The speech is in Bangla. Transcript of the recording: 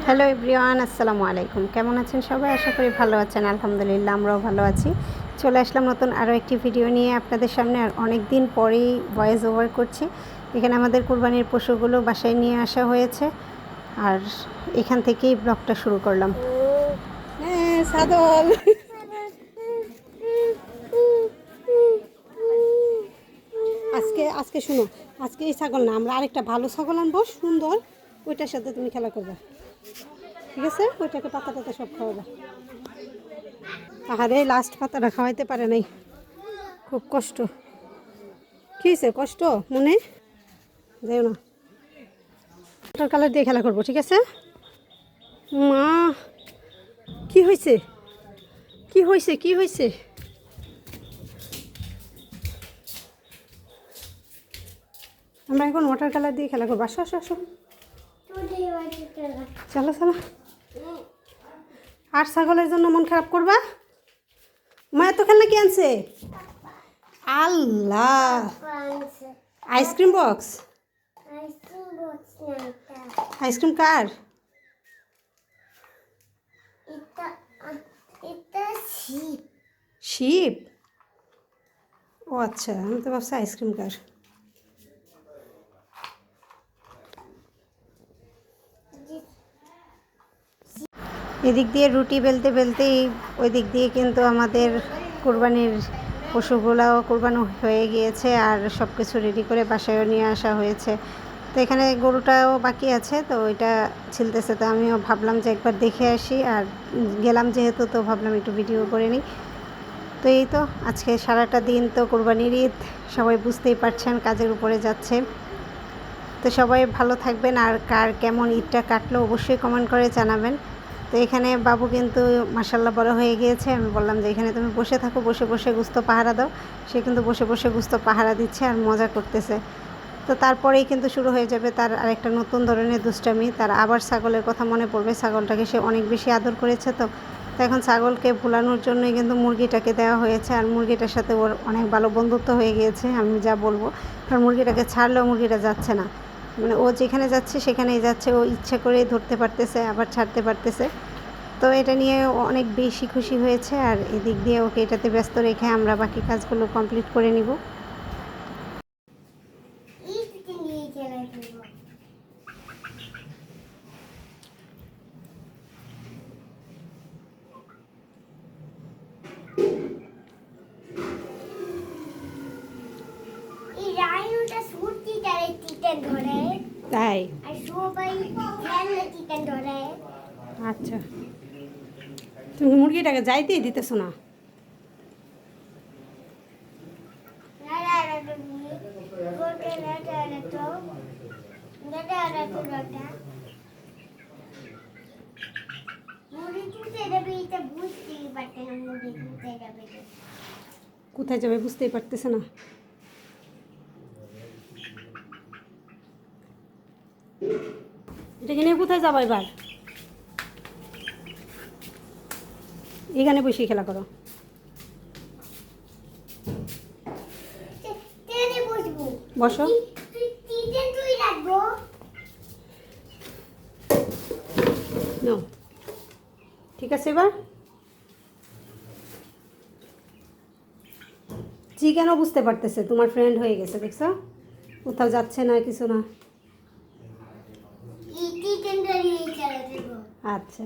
হ্যালো এভরিওয়ান, আসসালামু আলাইকুম। কেমন আছেন সবাই? আশা করি ভালো আছেন। আলহামদুলিল্লাহ, আমরাও ভালো আছি। চলে আসলাম নতুন আরও একটি ভিডিও নিয়ে আপনাদের সামনে। আর অনেক দিন পরেই ভয়েস ওভার করছি। এখানে আমাদের কুরবানির পশুগুলো বাসায় নিয়ে আসা হয়েছে, আর এখান থেকেই ব্লগটা শুরু করলাম। হ্যাঁ, সাদল। আজকে আজকে শুনো, আজকে এই ছাগল না, আমরা আরেকটা ভালো ছাগল আনবো, সুন্দর। ওইটার সাথে তুমি খেলা করবে, ঠিক আছে? ওইটাকে পাতা টাতা সব খাওয়াবে। আহারে, লাস্ট পাতাটা খাওয়াইতে পারে নাই, খুব কষ্ট। কী হয়েছে? কষ্ট মনে যাই না, ওটার কালার দিয়ে খেলা করবো, ঠিক আছে? মা, কি হয়েছে? কি হয়েছে? কি হয়েছে? আমরা এখন ওয়াটার কালার দিয়ে খেলা করবো। আসো আসো আসো, চলো চলো। আর ছাগলের জন্য মন খারাপ করবা? মা এত খেলনা কি আনছে? আল্লাহ, আইসক্রিম বক্স। আইসক্রিম কার? শিপ? ও আচ্ছা, আমি তো ভাবছি আইসক্রিম কার। এদিক দিয়ে রুটি বেলতে বেলতেই ওই দিক দিয়ে কিন্তু আমাদের কুরবানির পশুগুলাও কুরবানি হয়ে গিয়েছে, আর সব কিছু রেডি করে বাসায়ও নিয়ে আসা হয়েছে। তো এখানে গরুটাও বাকি আছে, তো ওইটা ছিলতেছে। তো আমিও ভাবলাম যে একবার দেখে আসি, আর গেলাম যেহেতু, তো ভাবলাম একটু ভিডিও করে নিই। তো এই তো আজকে সারাটা দিন তো কুরবানির ঈদ, সবাই বুঝতেই পারছেন কাজের উপরে যাচ্ছে। তো সবাই ভালো থাকবেন, আর কার কেমন ঈদটা কাটলো অবশ্যই কমেন্ট করে জানাবেন। তো এখানে বাবু কিন্তু মাশাল্লাহ বড় হয়ে গিয়েছে। আমি বললাম যে এখানে তুমি বসে থাকো, বসে বসে গুস্ত পাহারা দাও। সে কিন্তু বসে বসে গুস্ত পাহারা দিচ্ছে আর মজা করতেছে। তো তারপরেই কিন্তু শুরু হয়ে যাবে তার আরেকটা নতুন ধরনের দুষ্টামি। তার আবার ছাগলের কথা মনে পড়বে। ছাগলটাকে সে অনেক বেশি আদর করেছে, তো এখন ছাগলকে ভুলানোর জন্যই কিন্তু মুরগিটাকে দেওয়া হয়েছে। আর মুরগিটার সাথে ওর অনেক ভালো বন্ধুত্ব হয়ে গিয়েছে, আমি যা বলবো। কারণ মুরগিটাকে ছাড়লেও মুরগিটা যাচ্ছে না, মানে ও যেখানে যাচ্ছে সেখানেই যাচ্ছে। ও ইচ্ছা করেই ধরতে পারতেছে, আবার ছাড়তে পারতেছে। তো এটা নিয়ে অনেক বেশি খুশি হয়েছে, আর এদিক দিয়ে ওকে এটাতে ব্যস্ত রেখে আমরা বাকি কাজগুলো কমপ্লিট করে নিব। তাই? আচ্ছা, তুমি মুরগিটাকে যাইতেই দিতেছো না। কোথায় যাবে বুঝতেই পারতেছে না। এটাকে নিয়ে কোথায় যাবো এবার? এখানে বসে খেলা করো। বসো। ঠিক আছে, এবার জি কেন বুঝতে পারতেছে তোমার ফ্রেন্ড হয়ে গেছে, দেখছো? কোথাও যাচ্ছে না, কিছু না। আচ্ছা,